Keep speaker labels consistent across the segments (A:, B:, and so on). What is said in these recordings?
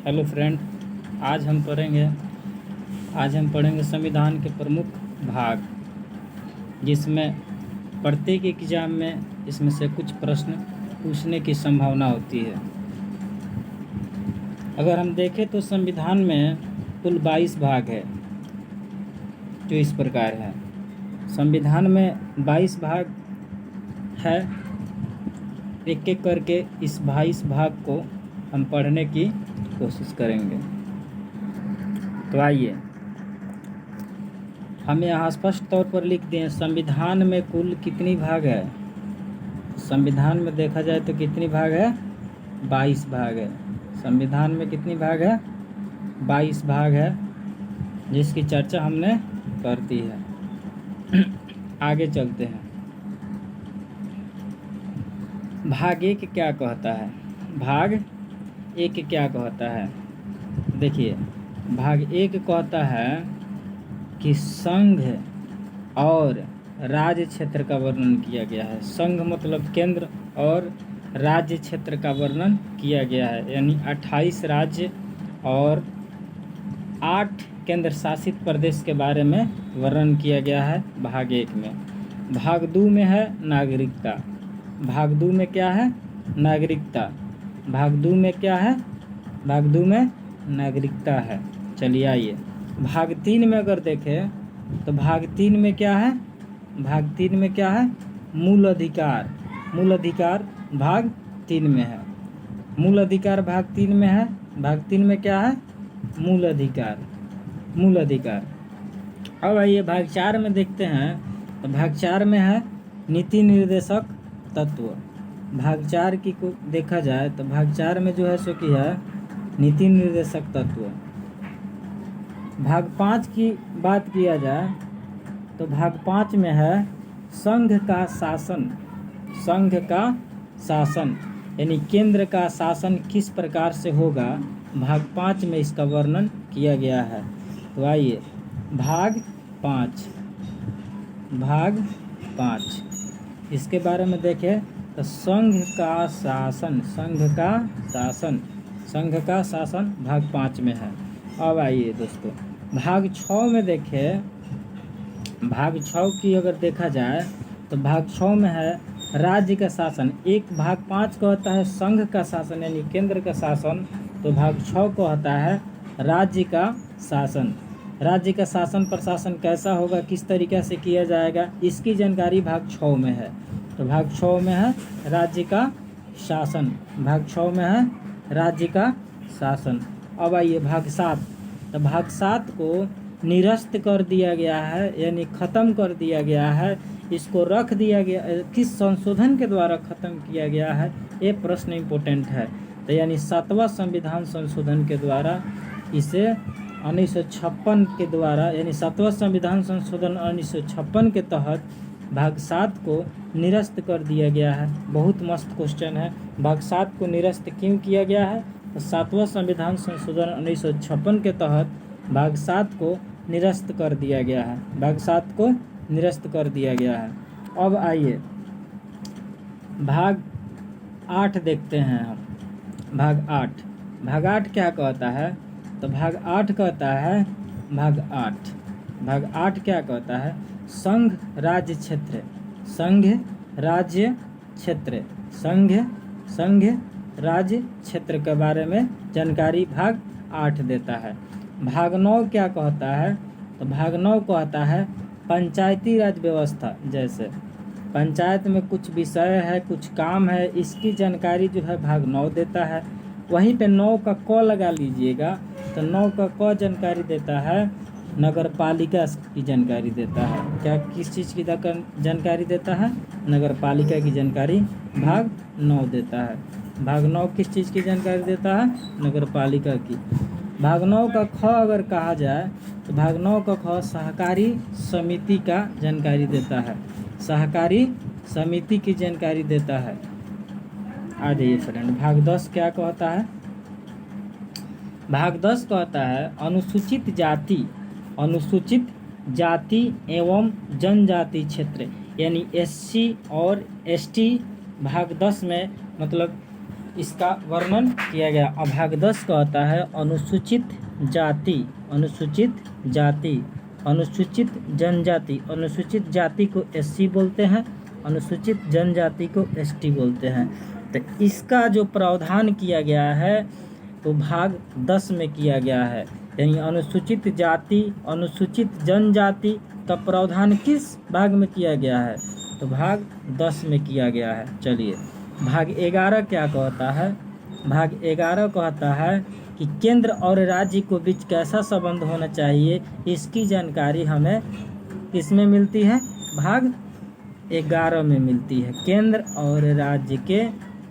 A: Hello friend, आज हम पढ़ेंगे संविधान के प्रमुख भाग, जिसमें प्रत्येक एग्जाम में इसमें से कुछ प्रश्न पूछने की संभावना होती है। अगर हम देखें तो संविधान में कुल 22 भाग है, जो इस प्रकार है। संविधान में 22 भाग है। एक एक करके इस 22 भाग को हम पढ़ने की कोशिश करेंगे। तो आइए, हम यहाँ स्पष्ट तौर पर लिख दें, संविधान में कुल कितनी भाग है। संविधान में देखा जाए तो कितनी भाग है? 22 भाग है। संविधान में कितनी भाग है? 22 भाग है, जिसकी चर्चा हमने कर दी है। आगे चलते हैं। भाग एक क्या कहता है? भाग एक क्या कहता है? देखिए, भाग एक कहता है कि संघ और राज्य क्षेत्र का वर्णन किया गया है। संघ मतलब केंद्र और राज्य क्षेत्र का वर्णन किया गया है, यानी 28 राज्य और 8 केंद्र शासित प्रदेश के बारे में वर्णन किया गया है भाग एक में। भाग दो में है नागरिकता। भाग दो में क्या है? नागरिकता। भाग दो में क्या है? भाग दो में नागरिकता है। चलिए आइए, भाग तीन में अगर देखें तो भाग तीन में क्या है? भाग तीन में क्या है? मूल अधिकार। मूल अधिकार भाग तीन में है। मूल अधिकार भाग तीन में है। भाग तीन में क्या है? मूल अधिकार। मूल अधिकार। अब आइए भाग चार में देखते हैं, तो भाग चार में है नीति निर्देशक तत्व। भाग चार की को देखा जाए तो भाग चार में जो है सो की है नीति निर्देशक तत्व। भाग पाँच की बात किया जाए तो भाग पाँच में है संघ का शासन। संघ का शासन यानी केंद्र का शासन किस प्रकार से होगा, भाग पाँच में इसका वर्णन किया गया है। तो आइए, भाग पाँच इसके बारे में देखें तो संघ का शासन। संघ का शासन भाग पाँच में है। अब आइए दोस्तों, भाग छः में देखें। भाग छः की अगर देखा जाए तो भाग छः में है राज्य का शासन। एक भाग पाँच कहता है संघ का शासन यानी केंद्र का शासन, तो भाग छः कहता है राज्य का शासन। राज्य का शासन प्रशासन कैसा होगा, किस तरीक़े से किया जाएगा, इसकी जानकारी भाग छः में है। तो भाग छः में है राज्य का शासन। भाग छः में है राज्य का शासन। अब आइए भाग सात। तो भाग सात को निरस्त कर दिया गया है, यानी ख़त्म कर दिया गया है। इसको रख दिया गया, किस संशोधन के द्वारा ख़त्म किया गया है, ये प्रश्न इम्पोर्टेंट है। तो यानी 7वां संविधान संशोधन के द्वारा इसे 1956 के द्वारा, यानी 7वां संविधान संशोधन 1956 के तहत भाग सात को निरस्त कर दिया गया है। बहुत मस्त क्वेश्चन है। भाग सात को निरस्त क्यों किया गया है? तो 7वां संविधान संशोधन 1956 के तहत भाग सात को निरस्त कर दिया गया है। भाग सात को निरस्त कर दिया गया है। अब आइए भाग आठ देखते हैं हम। भाग आठ क्या कहता है? तो भाग आठ कहता है, भाग आठ क्या कहता है? संघ राज्य क्षेत्र। संघ राज्य क्षेत्र के बारे में जानकारी भाग आठ देता है। भाग नौ क्या कहता है? तो भाग नौ कहता है पंचायती राज व्यवस्था। जैसे पंचायत में कुछ विषय है, कुछ काम है, इसकी जानकारी जो है भाग नौ देता है। वहीं पे 9 का क लगा लीजिएगा, तो 9 का क जानकारी देता है नगर पालिका की जानकारी देता है। क्या, किस चीज़ की जानकारी देता है? नगर पालिका की जानकारी भाग 9 देता है। भाग 9 किस चीज़ की जानकारी देता है? नगर पालिका की। भाग 9 का ख अगर कहा जाए तो भाग 9 का ख सहकारी समिति का जानकारी देता है। सहकारी समिति की जानकारी देता है। आ जाइए फ्रेंड, भाग 10 क्या कहता है? भाग 10 कहता है अनुसूचित जाति एवं जनजाति क्षेत्र, यानी SC और ST भाग 10 में मतलब इसका वर्णन किया गया। अब भाग 10 कहता है अनुसूचित जाति, अनुसूचित जाति, अनुसूचित जनजाति। अनुसूचित जाति को एससी बोलते हैं, अनुसूचित जनजाति को एसटी बोलते हैं। तो इसका जो प्रावधान किया गया है तो भाग 10 में किया गया है, यानी अनुसूचित जाति, अनुसूचित जनजाति का प्रावधान किस भाग में किया गया है? तो भाग 10 में किया गया है। चलिए भाग 11 क्या कहता है? भाग 11 कहता है कि केंद्र और राज्य को बीच कैसा संबंध होना चाहिए, इसकी जानकारी हमें किसमें मिलती है? भाग 11 में मिलती है। केंद्र और राज्य के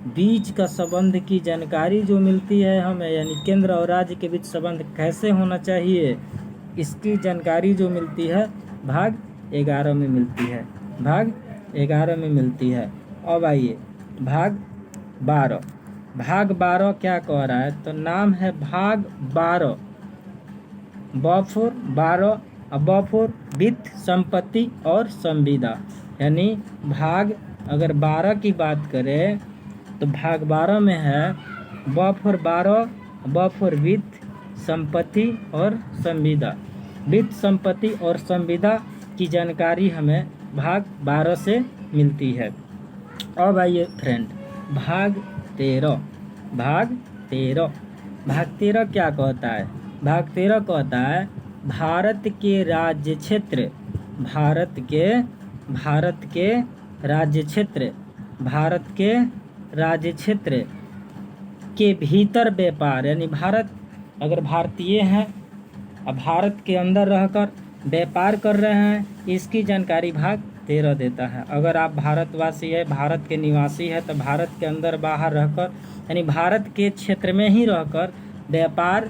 A: बीच का संबंध की जानकारी जो मिलती है हमें, यानी केंद्र और राज्य के बीच संबंध कैसे होना चाहिए, इसकी जानकारी जो मिलती है भाग 11 में मिलती है, भाग 11 में मिलती है। अब आइए भाग 12। भाग 12 क्या कह रहा है? तो नाम है भाग 12, ब4 12, ब4 वित्त, संपत्ति और संविदा। यानी भाग अगर 12 की बात करें तो भाग 12 में है ब4 12, ब4 वित्त, संपत्ति और संविदा। वित्त, संपत्ति और संविदा की जानकारी हमें भाग 12 से मिलती है। अब आइए फ्रेंड भाग 13। भाग 13, भाग 13 क्या कहता है? भाग 13 कहता है भारत के राज्य क्षेत्र, भारत के राज्य क्षेत्र, भारत के राज्य क्षेत्र के भीतर व्यापार, यानी भारत अगर भारतीय हैं अब भारत के अंदर रहकर व्यापार कर रहे हैं, इसकी जानकारी भाग 13 देता है। अगर आप भारतवासी है, भारत के निवासी है, तो भारत के अंदर बाहर रहकर यानी भारत के क्षेत्र में ही रहकर व्यापार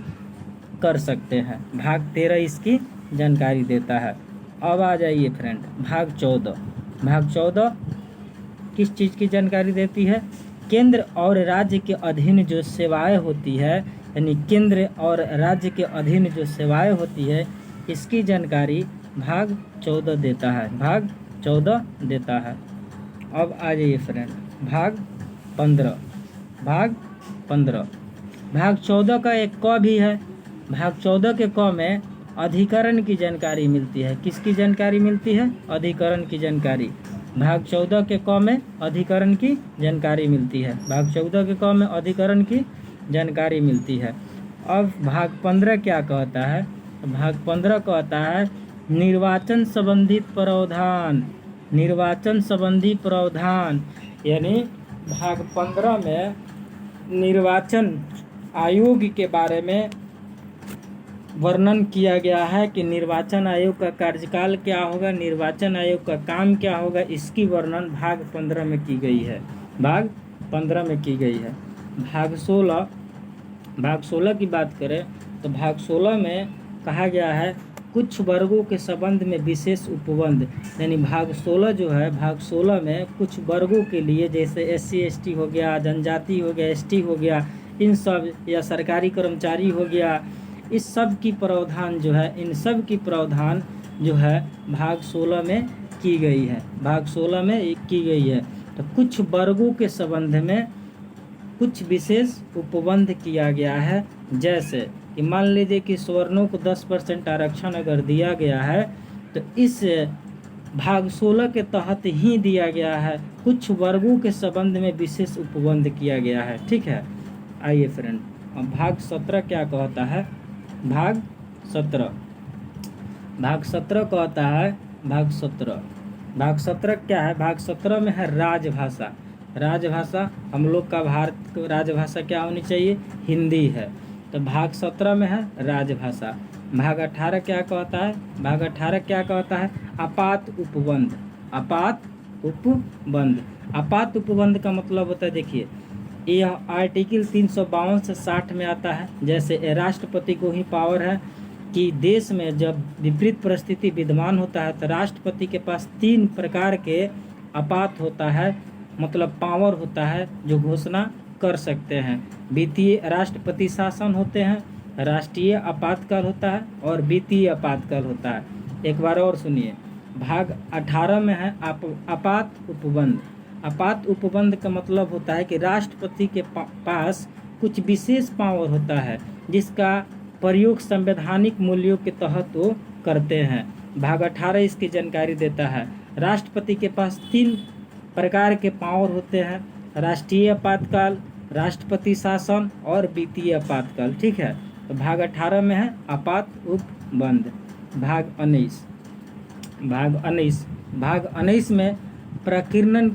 A: कर सकते हैं। भाग 13 इसकी जानकारी देता है। अब आ जाइए फ्रेंड भाग 14। भाग 14 किस चीज़ की जानकारी देती है? केंद्र और राज्य के अधीन जो सेवाएं होती है, यानी केंद्र और राज्य के अधीन जो सेवाएं होती है, इसकी जानकारी भाग 14 देता है, भाग 14 देता है। अब आ जाइए फ्रेंड भाग 15। भाग 15, भाग 14 का एक क भी है। भाग 14 के क में अधिकरण की जानकारी मिलती है। किसकी जानकारी मिलती है? अधिकरण की जानकारी। भाग 14 के क में अधिकरण की जानकारी मिलती है। भाग 14 के क में अधिकरण की जानकारी मिलती है। अब भाग 15 क्या कहता है? भाग 15 कहता है निर्वाचन संबंधित प्रावधान, निर्वाचन संबंधी प्रावधान। यानी भाग 15 में निर्वाचन आयोग के बारे में वर्णन किया गया है कि निर्वाचन आयोग का कार्यकाल क्या होगा, निर्वाचन आयोग का काम क्या होगा, इसकी वर्णन भाग 15 में की गई है, भाग 15 में की गई है। भाग 16, भाग 16 की बात करें तो भाग 16 में कहा गया है कुछ वर्गों के संबंध में विशेष उपबंध। यानी भाग 16 जो है, भाग 16 में कुछ वर्गों के लिए जैसे एससी एसटी हो गया, जनजाति हो गया, एसटी हो गया, इन सब, या सरकारी कर्मचारी हो गया, इस सब की प्रावधान जो है, इन सब की प्रावधान जो है भाग 16 में की गई है, भाग 16 में की गई है। तो कुछ वर्गों के संबंध में कुछ विशेष उपबंध किया गया है। जैसे कि मान लीजिए कि सवर्णों को 10% आरक्षण अगर दिया गया है तो इस भाग 16 के तहत ही दिया गया है। कुछ वर्गों के संबंध में विशेष उपबंध किया गया है, ठीक है। आइए फ्रेंड अब भाग 17 क्या कहता है? भाग 17, भाग 17 कहता है, भाग 17, भाग 17 क्या है? भाग 17 में है राजभाषा। राजभाषा, हम लोग का भारत को राजभाषा क्या होनी चाहिए? हिंदी है। तो भाग 17 में है राजभाषा। भाग 18 क्या कहता है? भाग 18 क्या कहता है? आपात उपबंध। आपात उपबंध, आपात उपबंध का मतलब होता है, देखिए यह आर्टिकल 352 से 60 में आता है। जैसे राष्ट्रपति को ही पावर है कि देश में जब विपरीत परिस्थिति विद्यमान होता है तो राष्ट्रपति के पास 3 प्रकार के आपात होता है, मतलब पावर होता है जो घोषणा कर सकते हैं। वित्तीय राष्ट्रपति शासन होते हैं, राष्ट्रीय आपातकाल होता है और वित्तीय आपातकाल होता है। एक बार और सुनिए, भाग 18 में है आपात उपबंध। आपात उपबंध का मतलब होता है कि राष्ट्रपति के पास कुछ विशेष पावर होता है जिसका प्रयोग संवैधानिक मूल्यों के तहत वो करते हैं। भाग 18 इसकी जानकारी देता है। राष्ट्रपति के पास 3 प्रकार के पावर होते हैं, राष्ट्रीय आपातकाल, राष्ट्रपति शासन और वित्तीय आपातकाल। ठीक है, तो भाग 18 में है आपात उपबंध। भाग 19 में प्रकीर्णन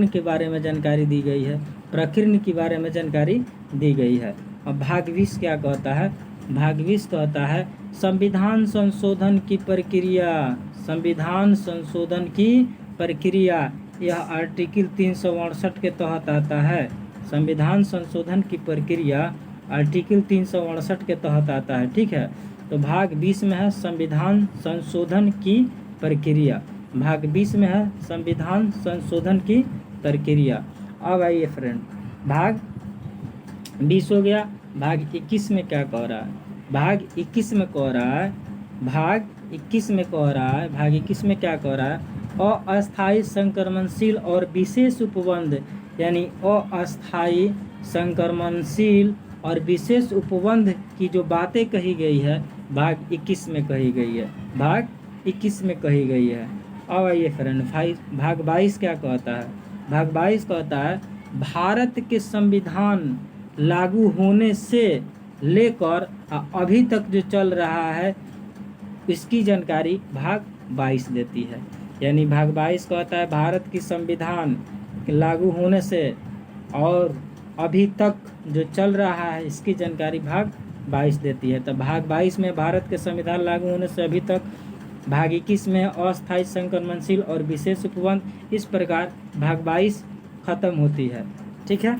A: के बारे में जानकारी दी गई है। प्रकीर्णन के बारे में जानकारी दी गई है। और भाग 20 क्या कहता है? भाग 20 कहता है संविधान संशोधन की प्रक्रिया। संविधान संशोधन की प्रक्रिया यह आर्टिकल 368 के तहत आता है। संविधान संशोधन की प्रक्रिया आर्टिकल 368 के तहत आता है। ठीक है, तो भाग 20 में है संविधान संशोधन की प्रक्रिया। भाग 20 में है संविधान संशोधन की प्रक्रिया। अब आइए फ्रेंड, भाग 20 हो गया। भाग 21 में क्या कह रहा है? भाग 21 में कह रहा है भाग 21 में क्या कह रहा है? अस्थायी संक्रमणशील और विशेष उपबंध, यानी अस्थायी संक्रमणशील और विशेष उपबंध की जो बातें कही गई है भाग 21 में कही गई है। भाग 21 में कही गई है। अब आइए फ्रेंड, भाग 22 क्या कहता है? भाग 22 कहता है भारत के संविधान लागू होने से लेकर अभी तक जो चल रहा है इसकी जानकारी भाग 22 देती है। यानी भाग 22 कहता है भारत की संविधान लागू होने से और अभी तक जो चल रहा है इसकी जानकारी भाग 22 देती है। तो भाग 22 में भारत के संविधान लागू होने से अभी तक, भाग 21 में अस्थायी संक्रमणशील और विशेष उपबंध। इस प्रकार भाग 22 खत्म होती है। ठीक है।